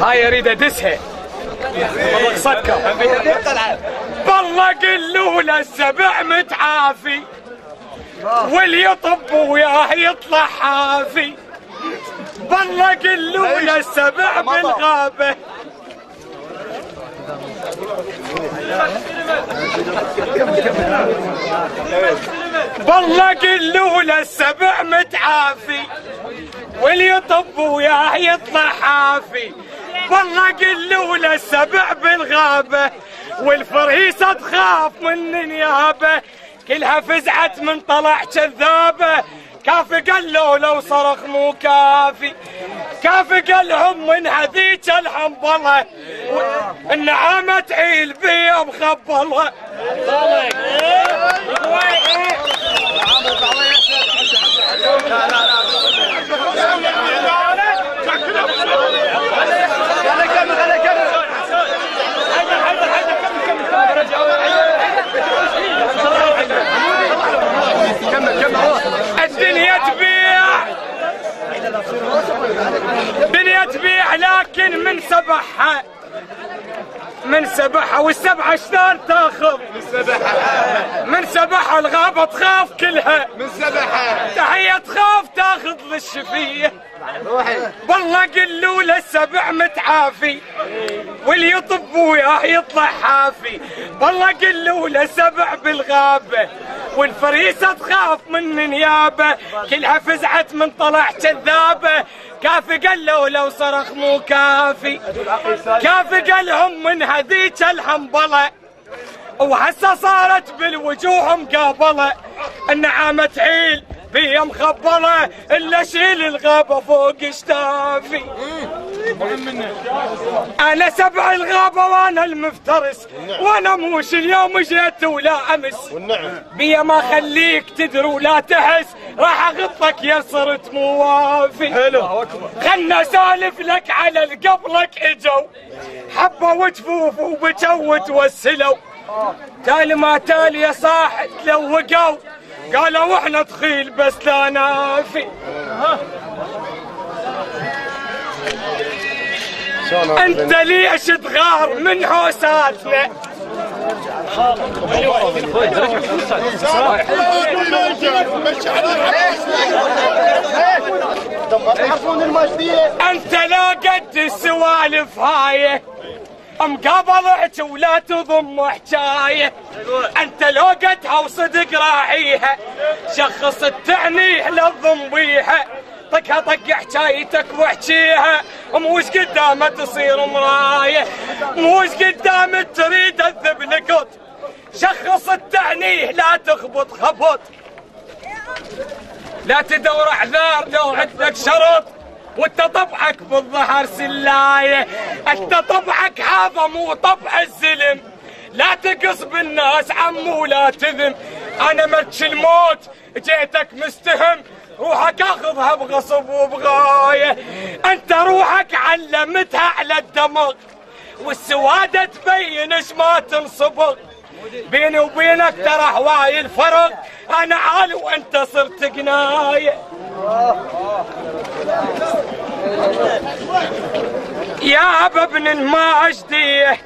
هاي اريد ادسها صدقة. بالله قلوا له السبع متعافي واللي يطب وياه يطلع حافي. بالله قلوا له السبع بالغابة بالله قلوا له السبع متعافي واللي يطب وياه يطلع حافي. بالله قلوا له السبع بالغابة والفريسة تخاف من النيابة كلها فزعت من طلع كذابة. كافي قالوا لو صرخ مو كافي كافي قالهم من هذيك الحنبلة النعامة تعيل بيا مخبلة. الدنيا تبيع لكن من سبحها والسبحة شلون تاخذ من سبحها الغابة تخاف كلها من سبحها تحية تخاف تاخذ للشفية. والله قلوا له السبع متعافي واللي يطب وياه يطلع حافي. والله قلوا له السبع بالغابة والفريسة تخاف من نيابة كلها فزعت من طلع كذابة. كافي قالوا لو صرخ مو كافي كافي قالهم من هذيك الحنبلة وهسه صارت بالوجوه مقابلة النعامة تعيل بيا مخبلة الا شيل الغابة فوق اشتافي. انا سبع الغابة وانا المفترس وانا موش اليوم جيت ولا امس بيا ما خليك تدري ولا تحس راح اغطك يا صرت موافي. خلنا اسالف لك على القبلك اجوا حبوا وجفوف وبجوا وتوسلوا تالي ما تالي يا صاح تلوقوا قالوا احنا تخيل بس لا نافي. انت ليش تغار من حوساتنا انت لا قد السوالف هاي مقابلك ولا تضم حجايه. انت لو قدها وصدق راعيها شخص التعنيه للضم بيها طقها طق حجايتك واحجيها موش قدامه تصير مرايه موش قدامه تريد الذب لقط شخص التعنيه لا تخبط خبط لا تدور اعذار لو عندك شرط وانت طبعك بالظهر سلايه. انت طبعك هذا مو طبع الزلم لا تقص بالناس عمو لا تذم. انا مرج الموت جيتك مستهم روحك اخذها بغصب وبغايه. انت روحك علمتها على الدمغ والسواده تبين ايش ما تنصبغ. بيني وبينك ترى هواي الفرق انا عالي وانت صرت قنايه. يا ابن ما اشديه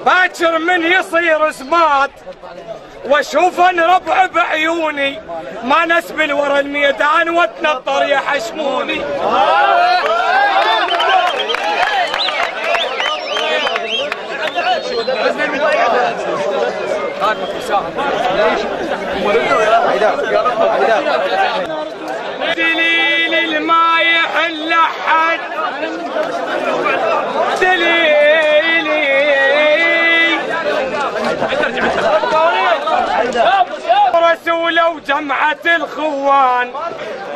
باكر من يصير سمات واشوف ربع بعيوني ما نسبل ورا الميدان واتنطر يحشموني. دليل الما يحل احد دليلي رسوله وجمعة الخوان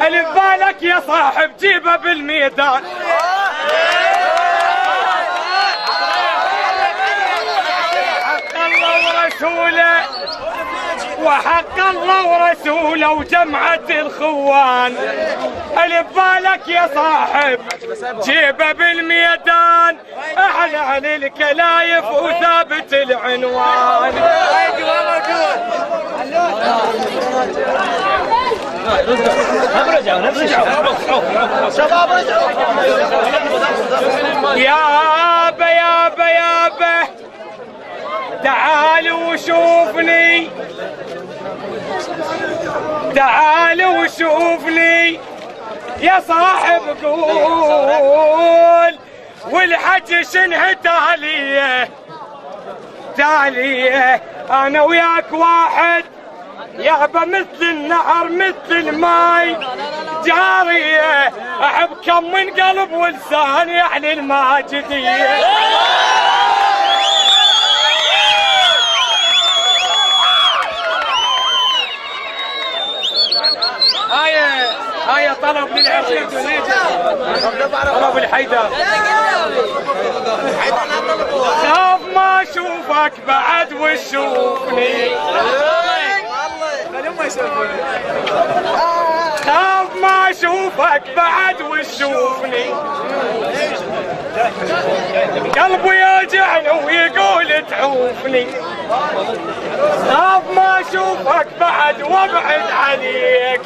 اللي ببالك يا صاحب جيبه بالميدان. وحق الله ورسوله وجمعة الخوان اللي ببالك يا صاحب جيبه بالميدان اعلى للكلايف وثابت العنوان. شباب رجعوا. يابا يابا يابا تعال وشوفني، تعال وشوفني يا صاحب قول، والحكي شنه تاليه تاليه. انا وياك واحد يابا مثل النهر مثل الماي جاريه، احب كم من قلب ولسان يعني الماجديه. هاي طلب للعشيق طلب الحيدر. خاف ما اشوفك بعد وتشوفني، خاف ما اشوفك بعد وتشوفني، قلبي يوجعني ويقول تعوفني، خاف ما اشوفك بعد وابعد عليك،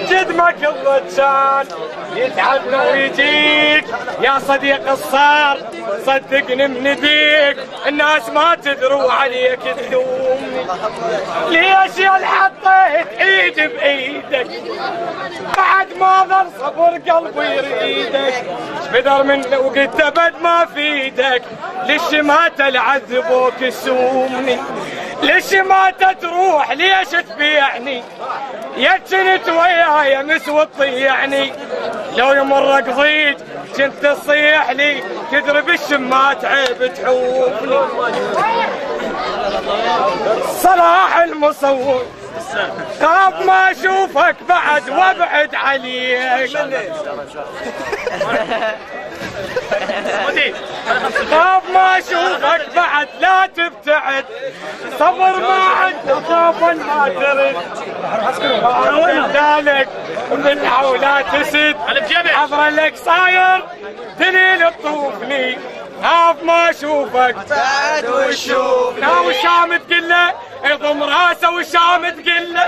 جدمك الضجان يتعبنا ويجيك يا صديق الصار، صدقني من ذيك الناس ما تدروا عليك تلومني. ليش يا حطيت ايدي بايدك بعد ما ظل صبر قلبي يريدك، بدر من لو قلت ابد ما فيدك، ليش ما تلعذبوك تسومني، ليش ما تروح ليش تبيعني، يا كنت وياي مسوى تطيعني، لو يمر قضيت كنت تصيح لي تدري الشمات عيب تحوفني. صلاح المصور خاف ما اشوفك بعد وابعد عليك، خاف ما اشوفك بعد لا تبتعد، صبر ما عندك خوفا ما ترد، ذلك من حولات تسد حضر لك صاير دليل تطوفني، خاف ما اشوفك بعد وشوفني. وشام تقله يضم راسه وشام تقله